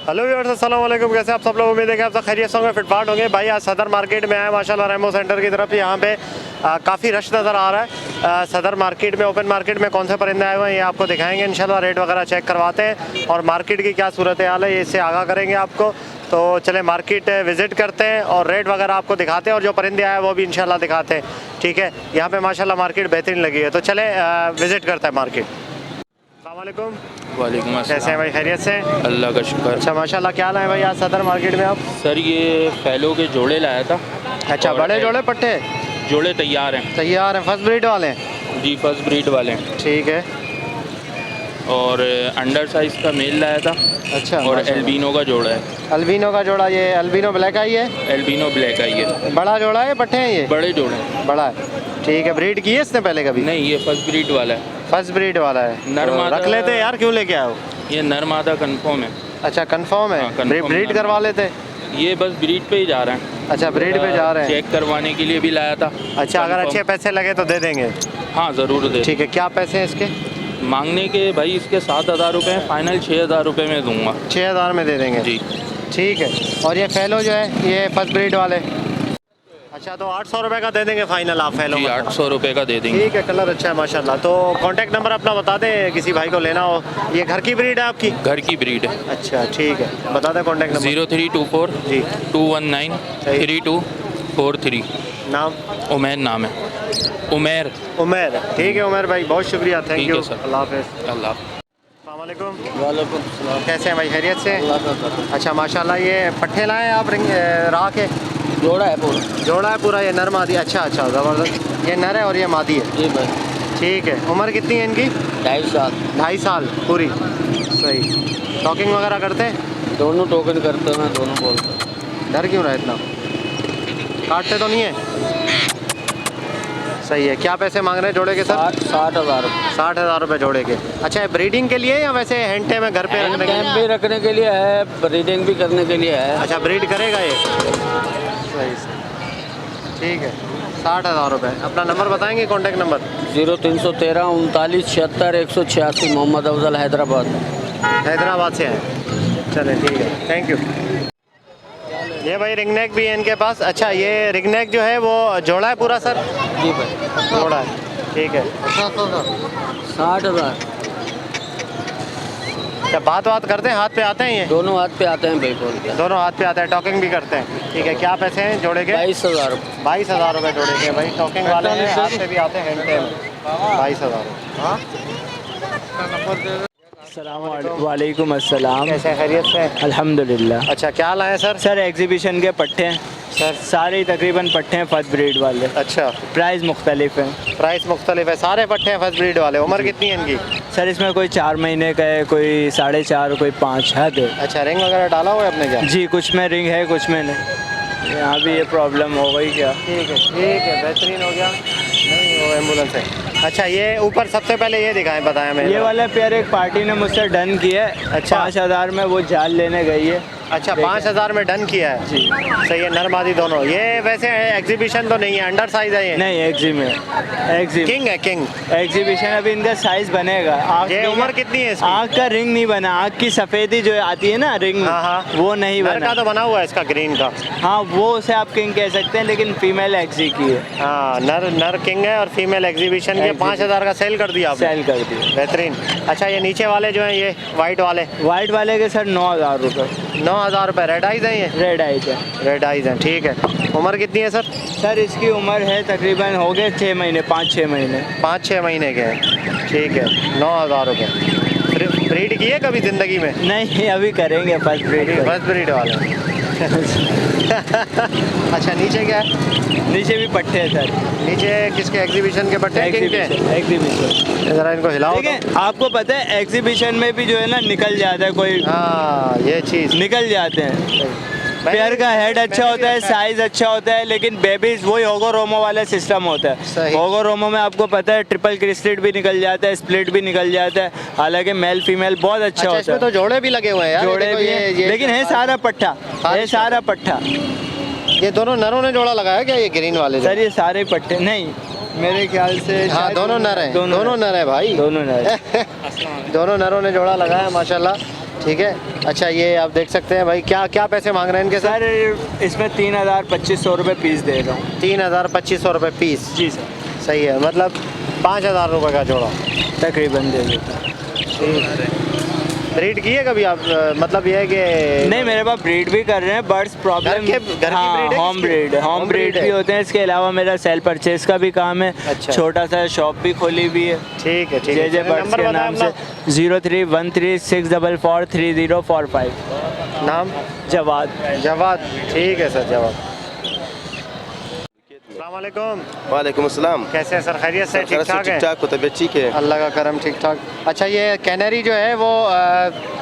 Hello viewers, अस्सलाम वालेकुम। कैसे आप सब लोग? उम्मीद है कि आप सब खैरियत से होंगे, फिटफाट होंगे। भाई आज सदर मार्केट में आए माशाल्लाह, रेमो सेंटर की तरफ। यहाँ पे काफ़ी रश नज़र आ रहा है। सदर मार्केट में, ओपन मार्केट में कौन से परिंदे आए हुए हैं ये आपको दिखाएंगे इंशाल्लाह। रेट वगैरह चेक करवाते हैं और मार्केट की क्या सूरत हाल है ये इससे आगाह करेंगे आपको। तो चले मार्केट विज़िट करते हैं और रेट वगैरह आपको दिखाते हैं और जो परिंदे आए वो भी इंशाल्लाह दिखाते हैं। ठीक है, यहाँ पे माशाल्लाह मार्केट बेहतरीन लगी है। तो चले विज़िट करते हैं मार्केट। अस्सलाम वालेकुम। वालेकुम अस्सलाम। कैसे हैं भाई? खैरियत से? अल्लाह का शुक्र। अच्छा माशाल्लाह। क्या लाए भाई आज सदर मार्केट में आप? सर ये फैलो के जोड़े लाया था। अच्छा, और बड़े जोड़े पट्टे जोड़े तैयार हैं तैयार हैं, फर्स्ट ब्रीड वाले हैं? जी, फर्स्ट ब्रीड वाले हैं। ठीक है। और अंडर साइज़ का मेल लाया था। अच्छा, और एल्बिनो का जोड़ा है। अल्बिनो का जोड़ा, ये अल्बिनो ब्लैक आई है? एल्बिनो ब्लैक आई है। बड़ा जोड़ा है, पट्टे हैं ये? बड़े जोड़े हैं। बड़ा है। ठीक है। ब्रीड की है इसने पहले कभी? नहीं, ये फर्स्ट ब्रीड वाला है। फर्स्ट ब्रीड वाला है। नर तो मादा- रख लेते यार, क्यों लेके आए हो? ये नर मादा कन्फर्म है। अच्छा, कंफर्म है? हाँ, confirm ब्रीड नर करवा मादा। लेते? ये बस ब्रीड पे ही जा रहे हैं। अच्छा, ब्रीड पे जा रहे हैं। चेक करवाने के लिए भी लाया था। अच्छा, अगर Confirm- अच्छे पैसे लगे तो दे देंगे? हाँ ज़रूर दे। ठीक है। क्या पैसे हैं इसके? मांगने के भाई इसके 7,000 रुपये हैं, फाइनल 6,000 रुपये में दूंगा। 6,000 में दे देंगे? जी ठीक है। और ये फैलो जो है, ये फर्स्ट ब्रीड वाले? अच्छा, तो 800 रुपये का दे देंगे फाइनल आप फैलो? जी, 800 रुपये का दे देंगे। ठीक है। कलर अच्छा है माशाल्लाह। तो कांटेक्ट नंबर अपना बता दें, किसी भाई को लेना हो। ये घर की ब्रीड है आपकी? घर की ब्रीड है। अच्छा, ठीक है। बता दें कांटेक्ट नंबर। 0324 जी। 219 3243। नाम? उमैर नाम है। उमैर। उमैर। ठीक है उमैर भाई, बहुत शुक्रिया। थैंक ठीक यू। है सर। अल्लाह हाफ़िज़। अल्लाह। अस्सलाम वालेकुम। वालेकुम सलाम। कैसे हैं भाई? खैरियत से? अल्लाह का करम। अच्छा माशाल्लाह। ये पट्ठे लाए हैं आप राह के? जोड़ा है पूरा। जोड़ा है पूरा? ये नर मादी? अच्छा अच्छा, ज़बरदस्त। ये नर है और ये मादी है? जी भाई। ठीक है। उम्र कितनी है इनकी? 2.5 साल। 2.5 साल पूरी? सही। टॉकिंग वगैरह करते हैं? दोनों टोकन करते हैं, दोनों बोलते हैं। डर क्यों रहा है इतना? काटते तो नहीं है? सही है। क्या पैसे मांग रहे हैं जोड़े के सर? 60,000। 60,000 रुपये जोड़े के। अच्छा, ब्रीडिंग के लिए या वैसे हैंडटे में घर पे रखने के लिए? कैंप भी रखने के लिए है, ब्रीडिंग भी करने के लिए है। अच्छा, ब्रीड करेगा ये? सही सही। ठीक है। 60,000 रुपये। अपना नंबर बताएंगे, कॉन्टैक्ट नंबर? 0313 39 76 186। मोहम्मद अफजल, हैदराबाद। हैदराबाद से हैं? चले, ठीक है। Thank you. ये भाई रिंगनेक भी है इनके पास? अच्छा, ये रिंगनेक जो है वो जोड़ा है पूरा सर? जी भाई। जोड़ा है। ठीक है। 60,000। क्या बात करते हैं? हाथ पे आते हैं ये? दोनों हाथ पे आते हैं भाई, बोलते हैं। दोनों हाथ पे आते हैं, टॉकिंग भी करते हैं? ठीक है। क्या पैसे हैं जोड़े के? 22,000। 22,000 रुपये जोड़े के भाई। टॉकिंग वाले हैं, हाथ पे भी आते हैं, हैंडटे में। 22,000। वालेकुम अस्सलाम। कैसे? खैरियत से? अल्हम्दुलिल्लाह। अच्छा, क्या लाए सर? सर एग्जीबिशन के पट्टे हैं सर सारे ही तकरीबन पट्टे हैं फर्स्ट ब्रीड वाले। अच्छा, प्राइस मुख्तलिफ है। प्राइस मुख्तलिफ है? सारे पट्टे हैं फर्स्ट ब्रीड वाले? उम्र कितनी है इनकी? सर इसमें कोई 4 महीने का है, कोई 4.5, कोई 5 हद है। अच्छा, रिंग वगैरह डाला हुआ है आपने क्या? जी, कुछ में रिंग है, कुछ में नहीं। यहाँ भी ये प्रॉब्लम हो गई क्या? ठीक है, बेहतरीन हो गया। नहीं, वो एम्बुलेंस है। अच्छा, ये ऊपर सबसे पहले ये दिखाएं, बताएं हमें। ये वाला पेयर एक पार्टी ने मुझसे डन किया है। अच्छा। 5,000 में वो जाल लेने गई है। अच्छा, 5,000 में डन किया है? जी। सही है। नर मादी दोनों? ये वैसे एग्जीबिशन तो नहीं है, अंडर साइज है ये? नहीं, एग्जी किंग है, किंग। एग्जीबिशन अभी इनका साइज बनेगा। ये उम्र कितनी है इसकी? आँख का रिंग नहीं बना, आँख की सफेदी जो आती है ना रिंग, हाँ हाँ, वो नहीं नर बना। का तो बना हुआ है इसका, ग्रीन का। हाँ, वो उसे आप किंग कह सकते हैं, लेकिन फीमेल एक्सी की है। हाँ, नर किंग है और फीमेल एग्जीबिशन के। 5,000 का सेल कर दिया आपने? सेल कर दी। बेहतरीन। अच्छा, ये नीचे वाले जो हैं, ये वाइट वाले? वाइट वाले के सर 9,000 रुपये। 9,000 रुपये। रेड आइज है ये? रेड आइज है। रेड आइज हैं। ठीक है। उम्र कितनी है सर? सर इसकी उम्र है तकरीबन हो गए 6 महीने, 5-6 महीने। 5-6 महीने के हैं। ठीक है। 9,000 रुपये। ब्रीड की है कभी ज़िंदगी में? नहीं, अभी करेंगे फर्स्ट ब्रीड। फर्स्ट ब्रीड वाले। अच्छा, नीचे क्या है? नीचे भी पट्टे हैं सर। नीचे किसके? एग्जीबिशन के पट्टे हैं, किंग के? एग्जीबिशन। ज़रा इनको हिलाओ ठीक है, तो। आपको पता है एग्जीबिशन में भी जो है ना निकल जाता है कोई, हाँ, ये चीज़ निकल जाते हैं। पेयर का हेड अच्छा होता है, साइज अच्छा होता है, लेकिन बेबीज वही होगो रोमो वाला सिस्टम होता है। होगो रोमो में आपको पता है ट्रिपल क्रिस्टेड भी निकल जाता है, स्प्लिट भी निकल जाता है। हालांकि मेल फीमेल बहुत अच्छा होता इसमें है। तो जोड़े भी लगे हुए हैं यार। जोड़े भी हैं, लेकिन है सारा पट्टा, है सारा पट्टा। ये दोनों नरों ने जोड़ा लगाया क्या, ये ग्रीन वाले? सर ये सारे पट्टे नहीं, मेरे ख्याल से हाँ, दोनों नर हैं। दोनों नर है भाई। दोनों नर। दोनों नरों ने जोड़ा लगाया माशाल्लाह। ठीक है। अच्छा ये आप देख सकते हैं भाई, क्या क्या पैसे मांग रहे हैं इनके सर? सर इसमें 3000-2500 रुपये पीस दे रहा हूँ। 3000-2500 रुपये पीस। जी सर, सही है, मतलब 5000 रुपये का जोड़ा तकरीबन दे देता हूँ। ब्रीड की है कभी आप? मतलब ये है कि नहीं, मेरे पास ब्रीड भी कर रहे हैं, बर्ड्स प्रॉब्लम। घर की breed है होम किसकी? Breed, home Home breed breed भी है। होते हैं। इसके अलावा मेरा सेल परचेज का भी काम है। अच्छा। छोटा सा शॉप भी खोली हुई है ठीक है, ठीक जे है। जे चलिए, बर्ड्स नंबर के बताएं नाम अपना। से 0313644045। नाम? जवाद। जवाद। ठीक है सर, जवाद। अस्सलाम वालेकुम। वालेकुम अस्सलाम। कैसे हैं सर, खैरियत से? ठीक ठाक है? ठीक ठाक हो, तबीयत ठीक है? अल्लाह का करम, ठीक ठाक। अच्छा ये कैनरी जो है वो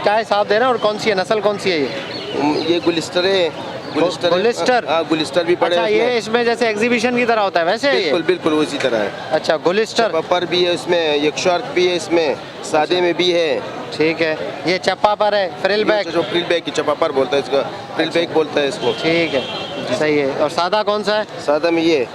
क्या हिसाब दे रहे हैं और कौन सी है, नस्ल कौन सी है ये? ये गुलिस्टर है। गुलिस्टर? हाँ, गुलिस्टर भी बड़े अच्छा हैं ये उसमें। इसमें जैसे एग्जीबिशन की तरह होता है वैसे है ये? बिल्कुल बिल्कुल उसी तरह है। अच्छा गुलिस्टर। पपर भी है इसमें, एक शार्क भी है इसमें, सादे में भी है। ठीक है। ये चप्पा पर है, फ्रिल बैक? जो फ्रिल बैक की चपापर बोलता है इसका, फ्रिल बैक बोलता है इसको। ठीक है, सही है। और सादा कौन सा है? सादा में ये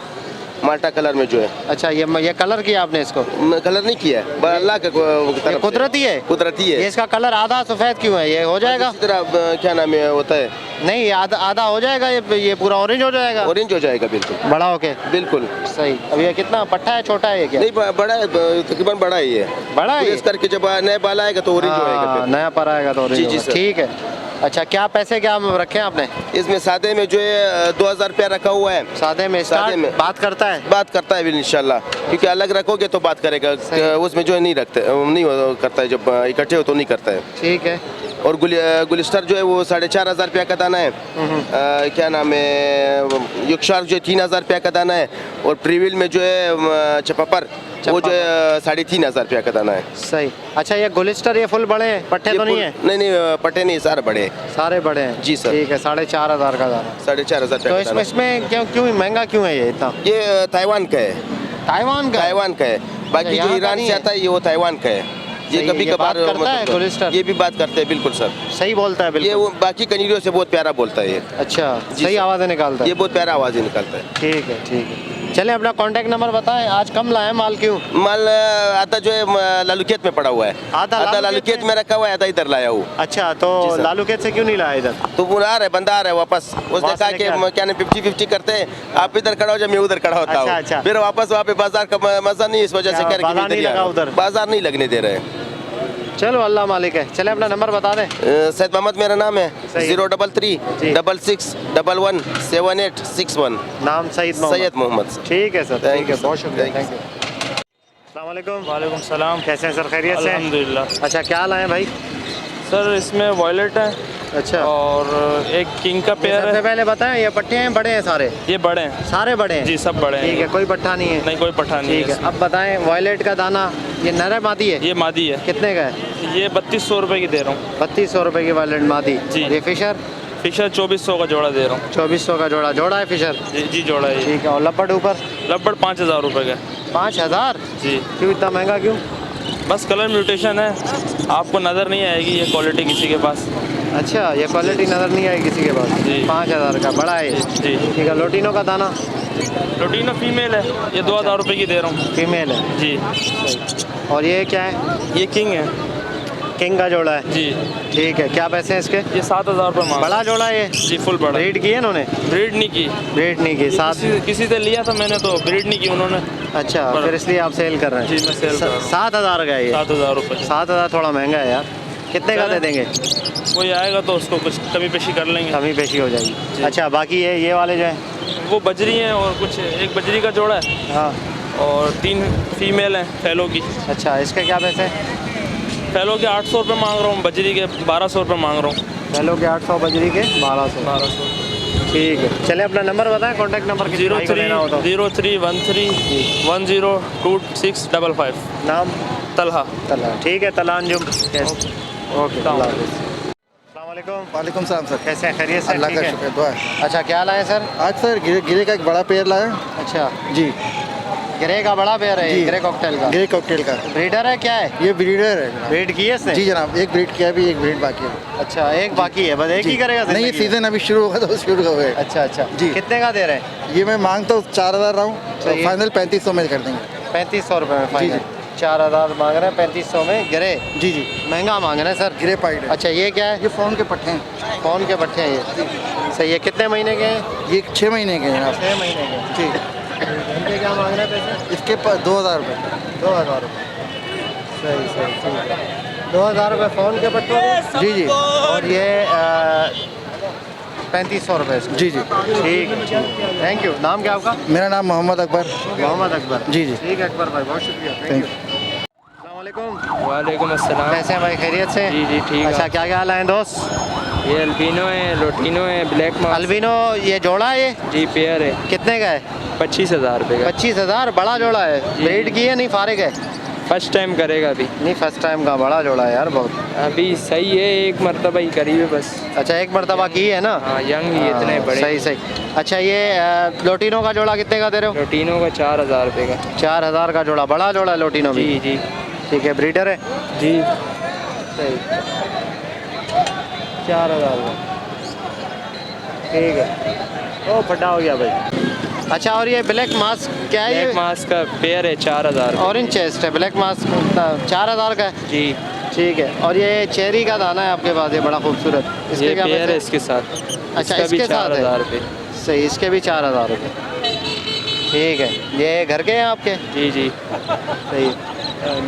माल्टा कलर में जो है। अच्छा ये कलर किया आपने इसको? कलर नहीं किया है, बस अल्लाह के तरफ से। कुदरती है? कुदरती ये है। इसका कलर आधा सफेद क्यों है, ये हो जाएगा? इसी तरह क्या नाम है होता है, नहीं आधा आधा हो जाएगा, ये पूरा ऑरेंज हो जाएगा ऑरेंज हो जाएगा बिल्कुल। बड़ा होके? बिल्कुल सही। अब ये कितना पट्टा है, छोटा है ये क्या? नहीं, बड़ा है, तकरीबन बड़ा है ये। बड़ा है ये? इस करके जब नया बाल आएगा तो ऑरेंज होएगा हाँ, फिर। नया पर आएगा तो ऑरेंज जी, जी, होगा। सर। ठीक है। अच्छा क्या पैसे क्या रखे हैं आपने? इसमें सादे में जो है 2000 रुपया रखा हुआ है। सादे में सादे स्टार्ट में। बात करता है? बात करता है भी इंशाल्लाह, क्योंकि अलग रखोगे तो बात करेगा, उसमें जो है नहीं रखते, नहीं करता है, जब इकट्ठे हो तो नहीं करता है। ठीक है। और गुलिस्टर जो है वो 4500 रुपया का दाना है। क्या नाम है, युगशार्क जो है 3000 रुपया का दाना है। और प्रीविल में जो है चपापर, वो जो है 3500 रुपया का दाना है। सही। अच्छा ये गुलिस्टर ये फुल बड़े हैं, पट्टे तो नहीं है? नहीं नहीं, पटे नहीं, सारे बड़े हैं। सारे बड़े हैं? जी सर। ठीक है, 4500 का दाना। 4500 तो रुपया का इसमें दाना। इसमें क्यों महंगा क्यों है ये इतना? ये ताइवान का है। ताइवान का? ताइवान का है। बाकी यहाँ जो का ईरान नहीं से है? आता है ये वो ताइवान का है। ये सही, कभी ये कभार बात करता है गुलिस्टर? ये भी बात करते हैं, बिल्कुल सर। सही बोलता है ये बिल्कुल? वो बाकी कनीरियों से बहुत प्यारा बोलता है ये। अच्छा जी सही सर। आवाज़ें निकालता है? ये बहुत प्यारा आवाज़ ही निकालता है। ठीक है, ठीक है। चले अपना कांटेक्ट नंबर बताएं, आज कम लाए माल क्यों? माल आधा जो है लालूखेत में पड़ा हुआ है। आधा आधा लालूखेत लालूखेत में? में रखा हुआ है, आधा इधर लाया हूँ। अच्छा तो जी सर। लालू खेत से क्यों नहीं लाया इधर? तो वो आ रहा है, बंदा आ रहा है वापस। उसने वहाँ से कहा लेके आ कि क्या नहीं 50-50 करते हैं, आप इधर खड़ा हो जाओ, मैं उधर खड़ा होता अच्छा, अच्छा। हूँ। फिर वापस वहाँ पे बाजार का मजा नहीं, इस वजह से क्या करके बाजार नहीं इधर ही आ लगा रहा हूँ। उधर? बाजार नहीं लगने दे रहे हैं। चलो अल्लाह मालिक है। चले अपना नंबर बता दें। सैयद मोहम्मद मेरा नाम है। सही। 033 जी। 66 11 7861। नाम सईद मोहम्मद? सैयद मोहम्मद। ठीक है सर, Thank ठीक है, you, बहुत sir. शुक्रिया, Thank थैंक यू। अस्सलाम वालेकुम। वालेकुम सलाम। कैसे हैं सर, खैरियत से? अल्हम्दुलिल्लाह। अच्छा क्या लाए भाई? सर इसमें वॉयलेट है अच्छा और एक किंग का पेयर सबसे है। पहले बताएं, ये पट्टे हैं बड़े हैं सारे? ये बड़े हैं सारे बड़े हैं? जी, सब बड़े हैं। ठीक है, कोई पट्टा नहीं है? नहीं, कोई पठान नहीं ठीक है। है अब बताएं वॉयलेट का दाना ये नर है मादी है? ये मादी है। कितने का है? ये 3200 रुपये की दे रहा हूँ। 3200 रुपये की वॉयलेट मादी। जी। ये फिशर? फिशर 2400 का जोड़ा दे रहा हूँ। 2400 का जोड़ा? जोड़ा है फिशर? जी जी, जोड़ा है ये। ठीक है। और लपट ऊपर? रबड़ 5000 रुपये का। 5000? जी, क्यों इतना महंगा क्यों? बस कलर म्यूटेशन है, आपको नज़र नहीं आएगी ये क्वालिटी किसी के पास। अच्छा ये क्वालिटी नज़र नहीं आई किसी के पास? जी। 5000 का बड़ा है? जी। ठीक है। लोटिनो का दाना? लोटीनो फीमेल है, ये 2000 रुपये की दे रहा हूँ। फीमेल है? जी। और ये क्या है? ये किंग है। किंग का जोड़ा है? जी। ठीक है। क्या पैसे हैं इसके? ये 7000 रुपये मांग। बड़ा जोड़ा है ये? जी, फुल बड़ा। ब्रीड की है इन्होंने? ब्रीड नहीं की। ब्रीड नहीं की? सात? किसी से लिया था मैंने, तो ब्रीड नहीं की उन्होंने। अच्छा फिर इसलिए आप सेल कर रहे हैं? जी, मैं सेल कर रहा हूँ। 7000 का है ये? 7000 रुपये। 7000 थोड़ा महंगा है यार। कितने का दे देंगे? कोई आएगा तो उसको कुछ कमी पेशी कर लेंगे। कमी पेशी हो जाएगी। अच्छा बाकी ये वाले जो हैं? वो बजरी हैं और कुछ एक बजरी का जोड़ा है हाँ। और 3 फीमेल हैं फैलो की। अच्छा इसके क्या पैसे हैं? फैलो के 800 रुपये मांग रहा हूँ, बजरी के 1200 रुपये मांग रहा हूँ। पहलों के 800, बजरी के 1200। 1200। ठीक है। चले अपना नंबर बताएं, कॉन्टैक्ट नंबर किसी भाई को लेना हो तो। 0313102655। नाम? तलहा। तला। ठीक है, तला अंजुम। ओके अल्लाह हाफ़िज़। अस्सलाम वालेकुम। वालेकुम सलाम सर। कैसे हैं, खैरियत से? अल्लाह ठीक का है। शुक्र, दुआ है। अच्छा क्या लाए सर? आज सर गिरे का एक बड़ा पेड़ लाया। अच्छा जी, ग्रे का बड़ा पेयर है ये? जी। ग्रे कॉकटेल का? ग्रे कॉकटेल का। ब्रीडर है क्या है? ये ब्रीडर है जनाब। ब्रीड की है इसने? जी जनाब, एक ब्रीड किया भी, एक ब्रीड बाकी है। अच्छा एक बाकी है, बस एक ही जी। करेगा नहीं, ये ज़िंदगी में? सीजन अभी शुरू होगा तो शुरू हो गए। अच्छा अच्छा जी। कितने का दे रहे हैं? ये मैं मांगता हूँ 4000 रहा हूँ, सही है। फाइनल 3500 में कर देंगे। 3500 रुपये में जी फाइनल? जी। 4,000 मांग रहे हैं, 3500 में ग्रे। जी जी महंगा मांग रहे हैं सर। ग्रे पाइड है। अच्छा ये क्या है? ये फ़ोन के पट्टे हैं। फ़ोन के पट्टे हैं ये। सही है, कितने महीने के हैं? ये 6 महीने के हैं आप। 6 महीने के। जी इनके क्या मांग रहे हैं पैसे? इसके 2000 रुपये। 2000 रुपये। सही सही ठीक है। 2000 रुपये फ़ोन के पट्टों के। जी जी और ये 3500 रुपये इसके। जी जी ठीक है, थैंक यू। नाम क्या आपका? मेरा नाम मोहम्मद अकबर। मोहम्मद अकबर। जी जी ठीक है अकबर भाई, बहुत शुक्रिया, थैंक यू। अस्सलाम वालेकुम। वालेकुम अस्सलाम। कैसे हैं भाई, खैरियत से? जी जी ठीक अच्छा है। क्या क्या लाए हैं दोस्त? ये अल्बिनो है, लोटिनो है, ब्लैक मार्क। अल्बिनो ये जोड़ा है ये? जी पेयर है, कितने का है? 25,000 रुपये का। 25,000? बड़ा जोड़ा है। जी। ब्रीड की है नहीं फारिग है? फर्स्ट टाइम करेगा अभी। नहीं फर्स्ट टाइम का, बड़ा जोड़ा है यार बहुत। अभी सही है, एक मरतबा ही करीब है बस। अच्छा एक मरतबा की है ना? हाँ यंग ही इतने हाँ, बड़े। सही सही। अच्छा ये लोटिनो का जोड़ा कितने का दे रहे हो? लोटिनो का 4,000 रुपये का। 4000 का जोड़ा, बड़ा जोड़ा है लोटिनो भी। जी जी ठीक है, ब्रीडर है? जी। सही। 4000 का, ठीक है। ओ फटा हो गया भाई। अच्छा और ये ब्लैक मास्क क्या है? ब्लैक ये मास्क का पेयर है 4,000 ऑरेंज चेस्ट है, ब्लैक मास्क 4000 का है। जी। ठीक है। और ये चेरी का दाना है आपके पास, ये बड़ा खूबसूरत, इसके ये क्या पेयर है पैसे? इसके साथ। अच्छा इसका भी इसके साथ 4,000 है? रुपये। सही, इसके भी 4000 रुपये। ठीक है, ये घर के हैं आपके? जी जी। सही है।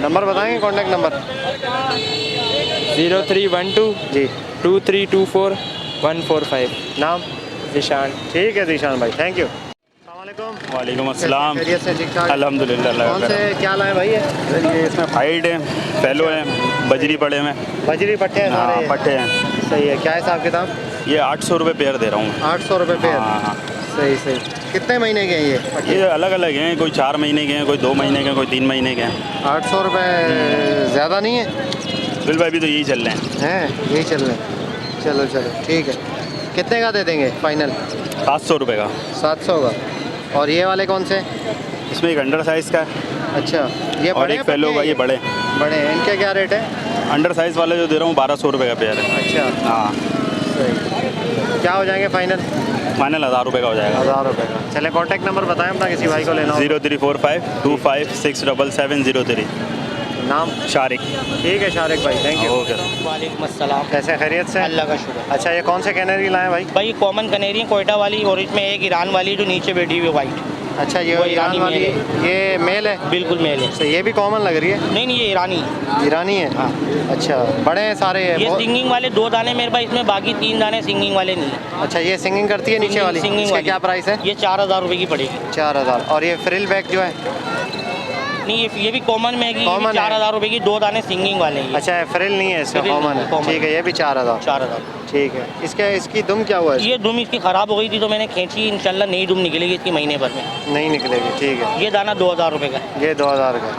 नंबर बताएंगे, कॉन्टैक्ट नंबर? 0312 जी। 2324 145। नाम? निशान। ठीक है दिशान भाई, थैंक यू। अस्सलाम वालेकुम अस्सलाम। खैरियत से? ठीक ठाक। अल्हम्दुलिल्लाह अल्लाह कौन का से क्या लाए भाई ये? करम। ये इसमें फाइड है, फैलो है, बजरी पड़े में। बजरी पट्टे हैं हाँ सारे? पट्टे हैं। सही है, क्या हिसाब किताब? ये 800 रुपये पेयर दे रहा हूँ। 800 रुपये पेयर? हाँ हाँ। सही सही। कितने महीने के हैं ये पट्टे? ये अलग अलग हैं, कोई 4 महीने के हैं, कोई 2 महीने के हैं, कोई 3 महीने के हैं। 800 रुपये ज़्यादा नहीं है? बिल भाई अभी तो यही चल रहे हैं। हैं यही चल रहे हैं। चलो चलो ठीक है। कितने का दे देंगे फाइनल? 700 रुपये का। 700 का। और ये वाले कौन से? इसमें एक अंडर साइज़ का है अच्छा ये और बड़े एक हैं फैलो पट्टे का, ये हैं? बड़े। बड़े हैं, इनके क्या रेट है? अंडर साइज़ वाले जो दे रहा हूँ 1200 रुपये का पेयर है। अच्छा हाँ सही। क्या हो जाएंगे फाइनल? फाइनल 1000 रुपये का हो जाएगा। 1000 रुपये का। चले कॉन्टैक्ट नंबर बताएं अपना, किसी भाई को लेना हो। 0345 25677703। नाम? शारिक। ठीक है शारिक भाई, थैंक यू। ओके। वालेकुम अस्सलाम। कैसे, खैरियत से? अल्लाह का शुक्र। अच्छा ये कौन से कैनरी लाए भाई? भाई कॉमन कनेरी है, कोयटा वाली, और इसमें एक ईरान वाली जो नीचे बैठी हुई है वाइट। अच्छा ये वो ईरान ईरानी वाली, मेल ये मेल है? बिल्कुल मेल है। अच्छा ये भी कॉमन लग रही है? नहीं नहीं ये ईरानी है। ईरानी है? हाँ। अच्छा बड़े हैं सारे ये? ये सिंगिंग वाले 2 दाने मेरे पास इसमें, बाकी 3 दाने सिंगिंग वाले नहीं है। अच्छा ये सिंगिंग करती है नीचे वाली? सिंगिंग इसका वाली क्या प्राइस है? ये 4,000 रुपये की पड़ेगी। 4000। और ये फ्रिल बैग जो है? नहीं ये भी कॉमन में है कि Common है। 4,000 रुपये की 2 दाने सिंगिंग वाले हैं ये। अच्छा फ्रिल नहीं है इसका, फ्रिल कॉमन नहीं है? है, common। ठीक है, ये भी 4000। 4,000। ठीक है। इसके इसकी दुम क्या हुआ है? ये दुम इसकी ख़राब हो गई थी तो मैंने खींची, इंशाल्लाह नई दुम निकलेगी इसकी महीने भर में। नहीं निकलेगी, ठीक है। ये दाना 2,000 रुपये का है। ये 2000 का।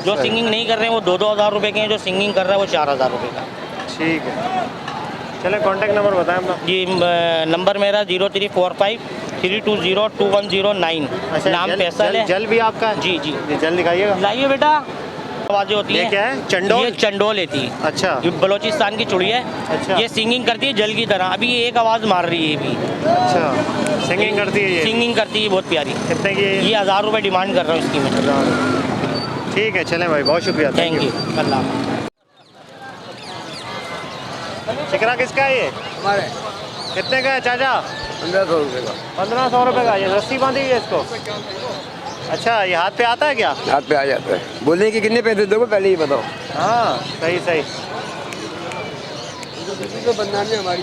जो सही। सिंगिंग नहीं कर रहे हैं वो 2-2 हज़ार रुपये के हैं, जो सिंगिंग कर रहा है वो 4,000 रुपये का। ठीक है। चले कॉन्टैक्ट नंबर बताएं अपना। ये नंबर मेरा 0345 320 2109। नाम फैसल है। जल भी आपका है? जी जी। ये जल दिखाइएगा। लाइए बेटा। आवाज़ें होती ये हैं। क्या है? चंडोल? ये चंडोल लेती है। अच्छा ये बलोचिस्तान की चुड़िया है। अच्छा। ये सिंगिंग करती है जल की तरह। अभी ये एक आवाज़ मार रही है ये भी। अच्छा सिंगिंग करती है ये? सिंगिंग करती है, बहुत प्यारी। कितने की है ये 1000 रुपये डिमांड कर रहा हूँ इसकी मैं। 1000। ठीक है चलें भाई, बहुत शुक्रिया, थैंक यू। अल्लाह। शिकरा किसका है ये? हमारे कितने का है चाचा? 1500 रुपये का। 1500 रुपये का। ये रस्सी बांधी है इसको? अच्छा ये हाथ पे आता है क्या? हाथ पे आ जाता है। बोलने कि कितने पैसे दोगे पहले ही बताओ। हाँ सही सही। तो बदनामी हमारी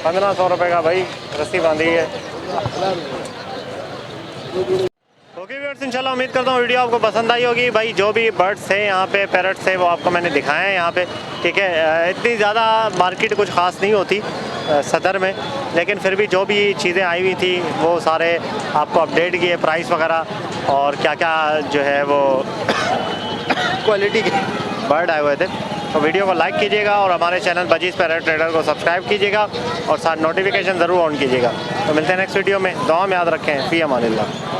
1500 रुपये का भाई, रस्सी बांधी है। ओके व्यूअर्स, इंशाल्लाह उम्मीद करता हूँ वीडियो आपको पसंद आई होगी। भाई जो भी बर्ड्स थे यहाँ पे, पैरट्स थे, वो आपको मैंने दिखाए हैं यहाँ पे। ठीक है, इतनी ज़्यादा मार्केट कुछ ख़ास नहीं होती सदर में, लेकिन फिर भी जो भी चीज़ें आई हुई थी वो सारे आपको अपडेट किए, प्राइस वगैरह और क्या क्या जो है वो क्वालिटी के बर्ड आए हुए थे। तो वीडियो को लाइक कीजिएगा और हमारे चैनल बजीज़ पैरट ट्रेडर को सब्सक्राइब कीजिएगा और साथ नोटिफिकेशन ज़रूर ऑन कीजिएगा। तो मिलते हैं नेक्स्ट वीडियो में। दुआ में याद रखें। फ़ी अमानिल्लाह।